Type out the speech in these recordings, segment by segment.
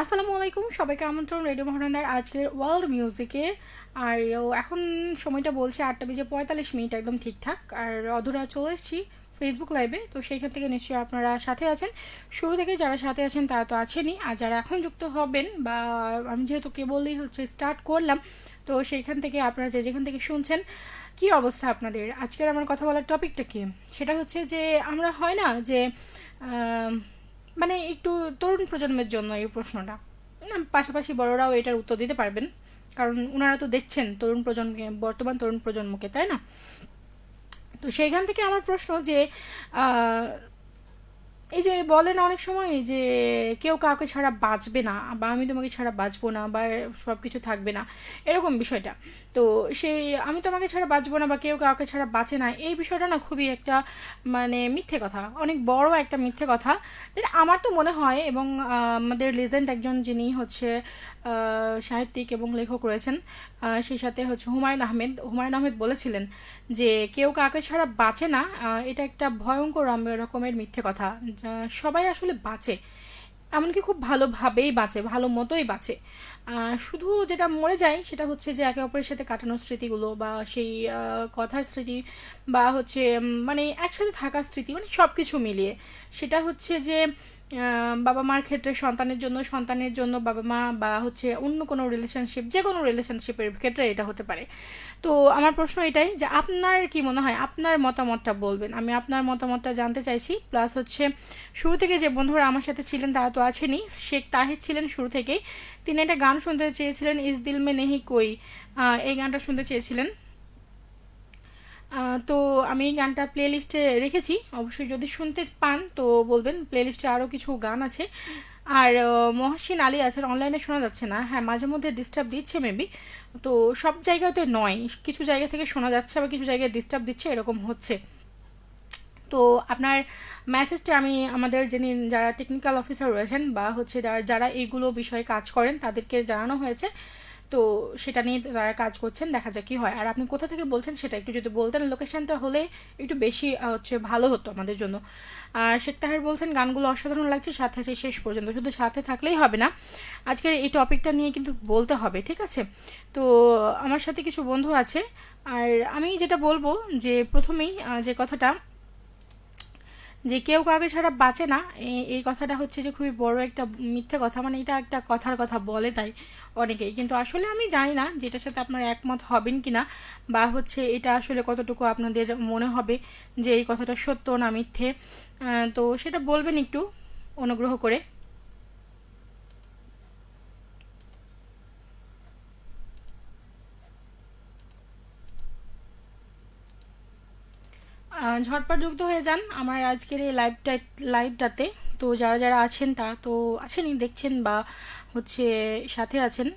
আসসালামু আলাইকুম, সবাইকে আমন্ত্রণ রেডিও মহানন্দার আজকের ওয়ার্ল্ড মিউজিকে। আর এখন সময়টা বলছে 8:45 একদম ঠিকঠাক। আর অধরা চলে এসেছি ফেসবুক লাইভে, তো সেইখান থেকে নিশ্চয়ই আপনারা সাথে আছেন। শুরু থেকে যারা সাথে আছেন তারা তো আছেনই, আর যারা এখন যুক্ত হবেন বা আমি যেহেতু কেবলই স্টার্ট করলাম, তো সেইখান থেকে আপনারা যে যেখান থেকে শুনছেন, কি অবস্থা আপনাদের? আজকের আমার কথা বলার টপিকটা কি? সেটা হচ্ছে যে আমরা হয় না যে মানে একটু তরুণ প্রজন্মের জন্য এই প্রশ্নটা, পাশাপাশি বড়রাও এটার উত্তর দিতে পারবেন, কারণ ওনারা তো দেখছেন তরুণ প্রজন্মকে, বর্তমান তরুণ প্রজন্মকে, তাই না? তো সেইখান থেকে আমার প্রশ্ন যে আহ, এই যে বলেন অনেক সময় যে কেউ কাউকে ছাড়া বাঁচবে না, বা আমি তোমাকে ছাড়া বাঁচবো না, বা সব কিছু থাকবে না, এরকম বিষয়টা। তো সেই আমি তোমাকে ছাড়া বাঁচবো না বা কেউ কাউকে ছাড়া বাঁচে না, এই বিষয়টা না খুবই একটা মানে মিথ্যে কথা, অনেক বড় একটা মিথ্যে কথা, যেটা আমার তো মনে হয়। এবং আমাদের লিজেন্ড একজন যিনি সাহিত্যিক এবং লেখক রয়েছেন, সেই সাথে হুমায়ুন আহমেদ বলেছিলেন যে কেউ কাউকে ছাড়া বাঁচে না, এটা একটা ভয়ঙ্কর রকমের মিথ্যে কথা। সবাই আসলে বাঁচে, এমনকি খুব ভালোভাবেই বাঁচে, ভালো মতোই বাঁচে। শুধু যেটা মরে যায় সেটা হচ্ছে যে একে অপরের সাথে কাটানোর স্মৃতিগুলো, বা সেই কথার স্মৃতি, বা মানে একসাথে থাকার স্মৃতি, মানে সব কিছু মিলিয়ে সেটা হচ্ছে যে বাবা মার ক্ষেত্রে সন্তানের জন্য বাবা মা, বা অন্য কোনো রিলেশনশিপ, যে কোনো রিলেশনশিপের ক্ষেত্রে এটা হতে পারে। তো আমার প্রশ্ন এটাই যে আপনার কি মনে হয়, আপনার মতামতটা বলবেন, আমি আপনার মতামতটা জানতে চাইছি। প্লাস শুরু থেকে যে বন্ধুরা আমার সাথে ছিলেন তারা তো আছেনই, শেখ তাহিদ ছিলেন শুরু থেকেই, তিনি একটা গান শুনতে চেয়েছিলেন, ইস দিল মে নেহি কই, এই গানটা শুনতে চেয়েছিলেন। তো আমি এই গানটা প্লে লিস্টে রেখেছি, অবশ্যই যদি শুনতে পান তো বলবেন। প্লে লিস্টে আরও কিছু গান আছে। আর মহসিন আলী আছে, অনলাইনে শোনা যাচ্ছে না, হ্যাঁ মাঝে মধ্যে ডিস্টার্ব দিচ্ছে মেবি। তো সব জায়গাতে নয়, কিছু জায়গা থেকে শোনা যাচ্ছে, আবার কিছু জায়গায় ডিস্টার্ব দিচ্ছে, এরকম হচ্ছে। তো আপনার মেসেজটা আমি আমাদের যিনি যারা টেকনিক্যাল অফিসার রয়েছেন, বা যারা যারা এইগুলো বিষয়ে কাজ করেন তাদেরকে জানানো হয়েছে। তো সেটা নিয়ে তারা কাজ করছেন, দেখা যাক কি হয়। আর আপনি কোথা থেকে বলছেন সেটা একটু যদি বলতেন, লোকেশনটা হলে একটু বেশি ভালো হতো আমাদের জন্য। আর শেখ তাহের বলছেন গানগুলো অসাধারণ লাগছে, সাথে আছে শেষ পর্যন্ত, শুধু সাথে থাকলেই হবে না, আজকের এই টপিকটা নিয়ে কিন্তু বলতে হবে, ঠিক আছে? তো আমার সাথে কিছু বন্ধু আছে। আর আমি যেটা বলবো যে প্রথমেই যে কথাটা, যে কেউ কাউকে ছাড়া বাঁচে না, এই কথাটা হচ্ছে যে খুবই বড় একটা মিথ্যে কথা, মানে এটা একটা কথার কথা বলে তাই অনেকেই, কিন্তু আসলে আমি জানি না যেটার সাথে আপনারা একমত হবেন কিনা, বা এটা আসলে কতটুকু আপনাদের মনে হবে যে এই কথাটা সত্য না মিথ্যে। তো সেটা বলবেন একটু অনুগ্রহ করে। ঝটপট যুক্ত হয়ে যান আমার আজকের এই লাইভটাতে। তো যারা যারা আছেন তারা তো আছেনই, দেখছেন বা হচ্ছে সাথে আছেন।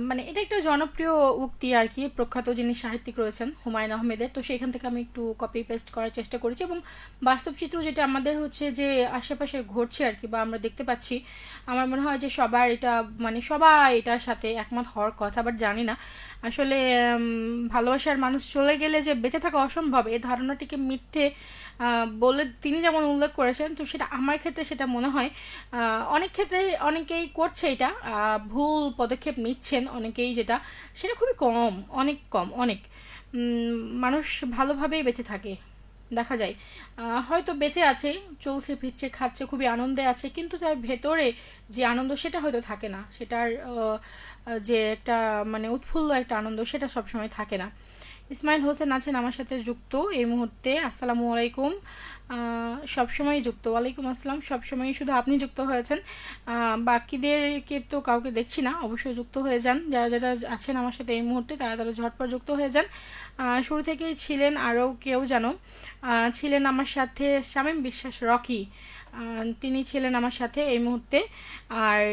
মানে এটা একটা জনপ্রিয় উক্তি আর কি, প্রখ্যাত যিনি সাহিত্যিক রয়েছেন হুমায়ুন আহমেদের, তো সেখান থেকে আমি একটু কপি পেস্ট করার চেষ্টা করেছি। এবং বাস্তব চিত্র যেটা আমাদের যে আশেপাশে ঘটছে আর কি, বা আমরা দেখতে পাচ্ছি, আমার মনে হয় যে সবার এটা, মানে সবাই এটার সাথে একমত হওয়ার কথা। বাট জানি না আসলে ভালোবাসার মানুষ চলে গেলে যে বেঁচে থাকা অসম্ভব, এই ধারণাটিকে মিথ্যে বলে তিনি যেমন উল্লেখ করেছেন, তো সেটা আমার ক্ষেত্রে সেটা মনে হয় অনেক ক্ষেত্রে অনেকেই করছে এটা, ভুল পদক্ষেপ নিচ্ছেন অনেকেই, যেটা সেটা খুবই কম, অনেক কম, অনেক মানুষ ভালোভাবেই বেঁচে থাকে দেখা যায়। হয়তো বেঁচে আছে, চলছে ফিরছে খাচ্ছে, খুবই আনন্দে আছে, কিন্তু তার ভেতরে যে আনন্দ সেটা হয়তো থাকে না, সেটার যে একটা মানে উৎফুল্ল একটা আনন্দ সেটা সবসময় থাকে না। ইসমাইল হোসেন আছেন আমার সাথে যুক্ত এই মুহূর্তে, আসসালামু আলাইকুম। সবসময় যুক্ত, ওয়ালাইকুম আসসালাম, সবসময় শুধু আপনি যুক্ত হয়েছেন, বাকিদেরকে তো কাউকে দেখছি না। অবশ্যই যুক্ত হয়ে যান, যারা যারা আছেন আমার সাথে এই মুহূর্তে তারা তারা ঝটপট যুক্ত হয়ে যান। শুরু থেকেই ছিলেন আরও কেউ যেন, ছিলেন আমার সাথে শামীম বিশ্বাস রকি, তিনি ছিলেন আমার সাথে এই মুহূর্তে। আর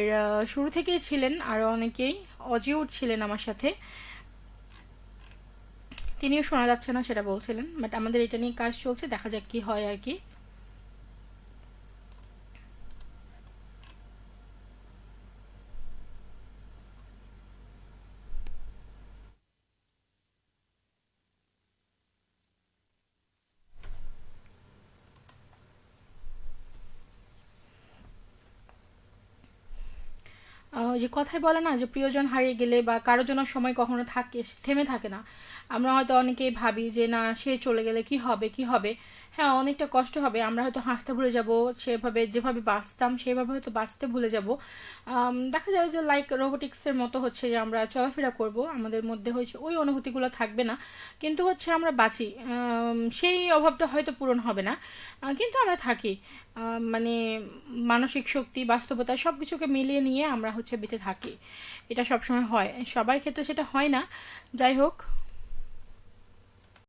শুরু থেকেই ছিলেন আরও অনেকেই, অজিউড ছিলেন আমার সাথে, তিনিও শোনা যাচ্ছে না সেটা বলছিলেন, বাট আমাদের এটা নিয়ে কাজ চলছে, দেখা যাক কি হয় আর কি। ওই যে কথায় বলে না যে প্রিয়জন হারিয়ে গেলে বা কারোর জন্য সময় কখনো থেমে থাকে না। আমরা হয়তো অনেকেই ভাবি যে না, সে চলে গেলে কি হবে কি হবে। হ্যাঁ, অনেকটা কষ্ট হবে, আমরা হয়তো হাসতে ভুলে যাব, সেভাবে যেভাবে বাঁচতাম সেভাবে হয়তো বাঁচতে ভুলে যাব। দেখা যাবে যে লাইক রোবোটিক্সের মতো হচ্ছে যে আমরা চলাফেরা করব, আমাদের মধ্যে হচ্ছে ওই অনুভূতিগুলো থাকবে না, কিন্তু হচ্ছে আমরা বাঁচি, সেই অভাবটা হয়তো পূরণ হবে না, কিন্তু আমরা থাকি। মানে মানসিক শক্তি, বাস্তবতা সব কিছুকে মিলিয়ে নিয়ে আমরা হচ্ছে বেঁচে থাকি। এটা সবসময় হয়, সবার ক্ষেত্রে সেটা হয় না। যাই হোক,